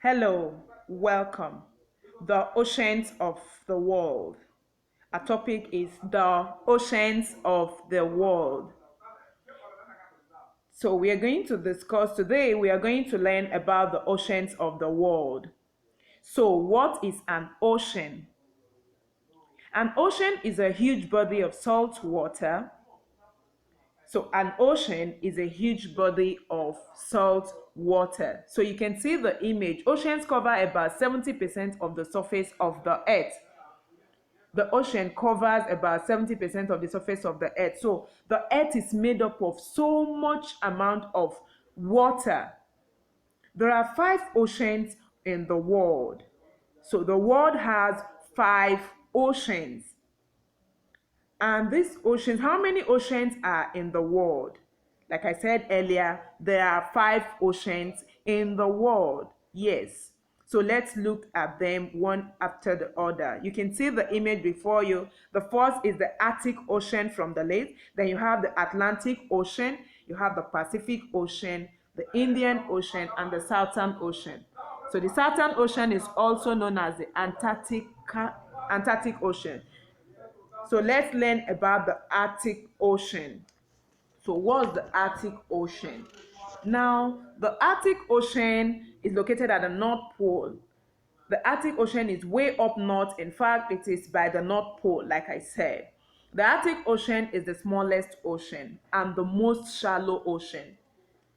Hello, welcome. The oceans of the world. Our topic is the oceans of the world. So we are going to discuss today, we are going to learn about the oceans of the world. So what is an ocean? An ocean is a huge body of salt water. So an ocean is a huge body of salt water. So you can see the image. Oceans cover about 70% of the surface of the earth. The ocean covers about 70% of the surface of the earth. So the earth is made up of so much amount of water. There are 5 oceans in the world. So the world has 5 oceans. And these oceans, how many oceans are in the world? Like I said earlier, there are 5 oceans in the world. Yes. So let's look at them one after the other. You can see the image before you. The first is the Arctic Ocean from the left. Then you have the Atlantic Ocean, you have the Pacific Ocean, the Indian Ocean, and the Southern Ocean. So the Southern Ocean is also known as the Antarctic Ocean. So let's learn about the Arctic Ocean. So what's the Arctic Ocean? Now, the Arctic Ocean is located at the North Pole. The Arctic Ocean is way up north. In fact, it is by the North Pole, like I said. The Arctic Ocean is the smallest ocean and the most shallow ocean.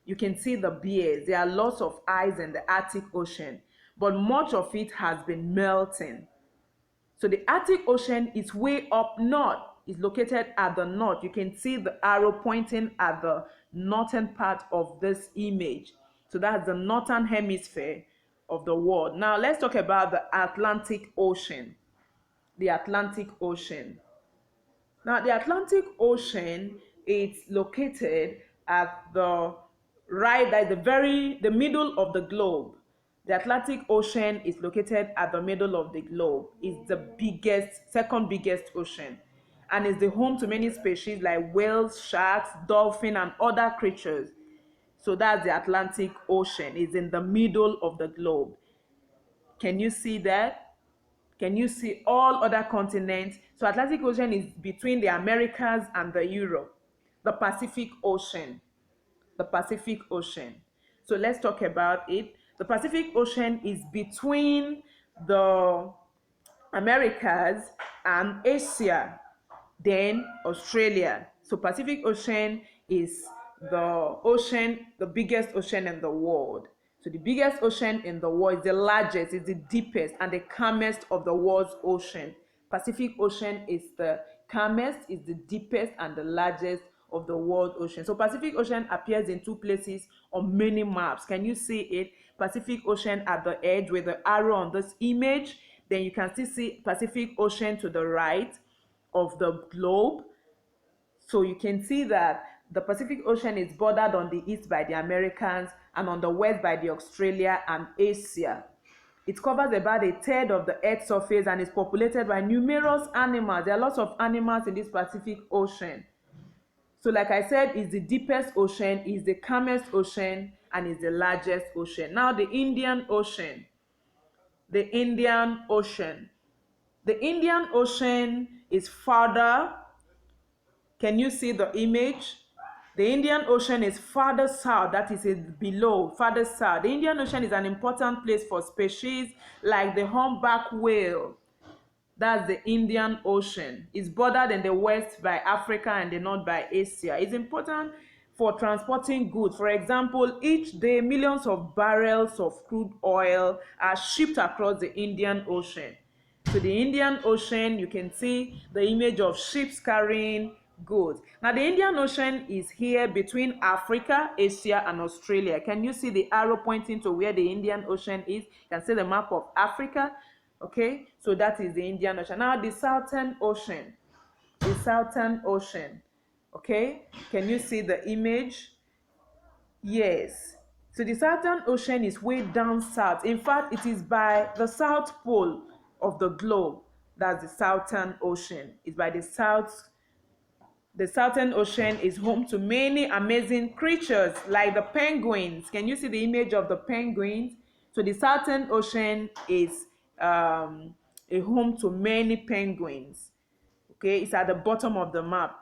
You can see the bears. There are lots of ice in the Arctic Ocean, but much of it has been melting. So the Arctic Ocean is way up north. It's located at the north. You can see the arrow pointing at the northern part of this image. So that's the northern hemisphere of the world. Now let's talk about the Atlantic Ocean. The Atlantic Ocean. Now the Atlantic Ocean is located at the right, at the middle of the globe. The Atlantic Ocean is located at the middle of the globe. It's the second biggest ocean, and is the home to many species like whales, sharks, dolphins, and other creatures. So that's the Atlantic Ocean. It's in the middle of the globe. Can you see that? Can you see all other continents? So Atlantic Ocean is between the Americas and the Europe. The Pacific Ocean. The Pacific Ocean. So let's talk about it. The Pacific Ocean is between the Americas and Asia, then Australia. So Pacific Ocean is the biggest ocean in the world. So the biggest ocean in the world is the largest, is the deepest and the calmest of the world's ocean. Pacific Ocean is the calmest, is the deepest and the largest of the world ocean. So Pacific Ocean appears in 2 places on many maps. Can you see it? Pacific Ocean at the edge with the arrow on this image. Then you can still see Pacific Ocean to the right of the globe. So you can see that the Pacific Ocean is bordered on the east by the Americans and on the west by the Australia and Asia. It covers about a third of the Earth's surface and is populated by numerous animals. There are lots of animals in this Pacific Ocean. So like I said, it's the deepest ocean, it's the calmest ocean, and it's the largest ocean. Now the Indian Ocean. The Indian Ocean. The Indian Ocean is farther. Can you see the image? The Indian Ocean is farther south, that is below, farther south. The Indian Ocean is an important place for species like the humpback whale. That's the Indian Ocean. It's bordered in the west by Africa and the north by Asia. It's important for transporting goods. For example, each day millions of barrels of crude oil are shipped across the Indian Ocean. So the Indian Ocean, you can see the image of ships carrying goods. Now the Indian Ocean is here between Africa, Asia, and Australia. Can you see the arrow pointing to where the Indian Ocean is? You can see the map of Africa. Okay, so that is the Indian Ocean. Now the Southern Ocean. The Southern Ocean. Okay, can you see the image? Yes. So the Southern Ocean is way down south. In fact, it is by the South Pole of the globe. That's the Southern Ocean. It's by the south. The Southern Ocean is home to many amazing creatures like the penguins. Can you see the image of the penguins? So the Southern Ocean is a home to many penguins. Okay, it's at the bottom of the map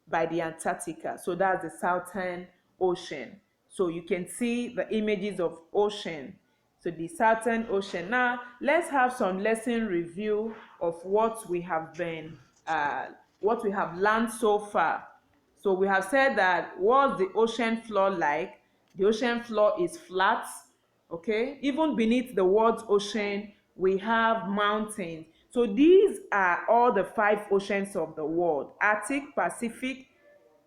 by the Antarctica. So that's the Southern Ocean. So you can see the images of ocean. So the Southern Ocean. Now let's have some lesson review of what we have learned so far. So we have said that what's the ocean floor like? The ocean floor is flat. Okay, even beneath the world's ocean we have mountains. So these are all the 5 oceans of the world: Arctic, Pacific,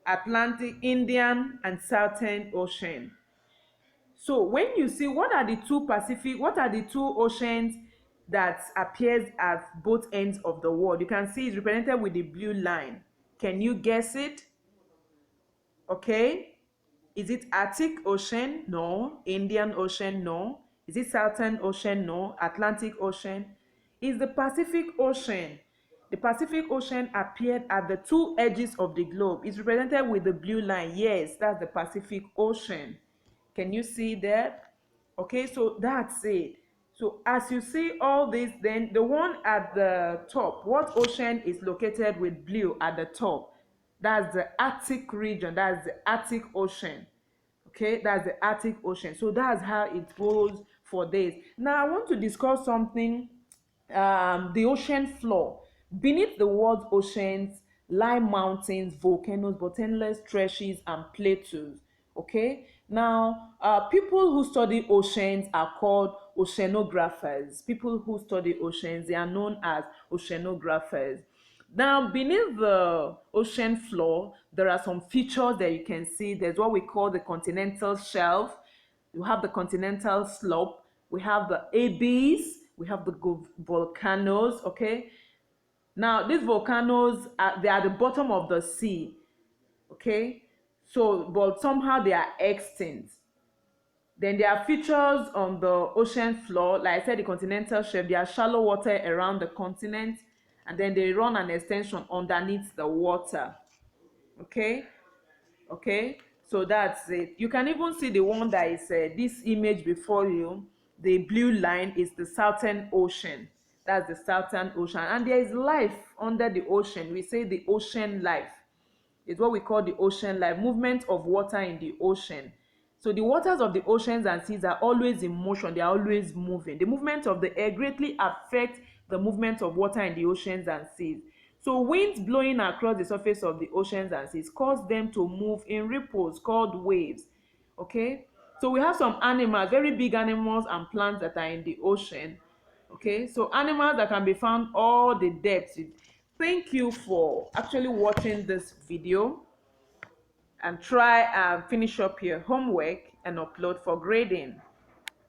Atlantic, Indian, and Southern Ocean. So when you see what are the two oceans that appears at both ends of the world, you can see it's represented with the blue line. Can you guess it? Okay. Is it Arctic Ocean? No. Indian Ocean? No. Is it Southern Ocean? No. Atlantic Ocean? Is the Pacific Ocean. The Pacific Ocean appeared at the 2 edges of the globe. It's represented with the blue line. Yes, that's the Pacific Ocean. Can you see that? Okay, so that's it. So as you see all this, then the one at the top, what ocean is located with blue at the top? That's the Arctic region. That's the Arctic Ocean. Okay, that's the Arctic Ocean. So that's how it goes for this. Now I want to discuss something. The ocean floor. Beneath the world's oceans lie mountains, volcanoes, bottomless trenches, and plateaus. Okay, now people who study oceans are called oceanographers. People who study oceans, they are known as oceanographers. Now, beneath the ocean floor, there are some features that you can see. There's what we call the continental shelf. You have the continental slope. We have the abyss. We have the volcanoes. Okay. Now, these volcanoes they are at the bottom of the sea. Okay. So, but somehow they are extinct. Then there are features on the ocean floor. Like I said, the continental shelf, there are shallow water around the continent, and then they run an extension underneath the water. Okay, okay, so that's it. You can even see the one that is this image before you. The blue line is the Southern Ocean. That's the Southern Ocean, and there is life under the ocean. We say the ocean life. It's what we call the ocean life, movement of water in the ocean. So the waters of the oceans and seas are always in motion. They are always moving. The movement of the air greatly affects the movement of water in the oceans and seas. So winds blowing across the surface of the oceans and seas cause them to move in ripples called waves. Okay, so we have some animals, very big animals and plants that are in the ocean. Okay, so animals that can be found all the depths. Thank you for actually watching this video, and try and finish up your homework and upload for grading.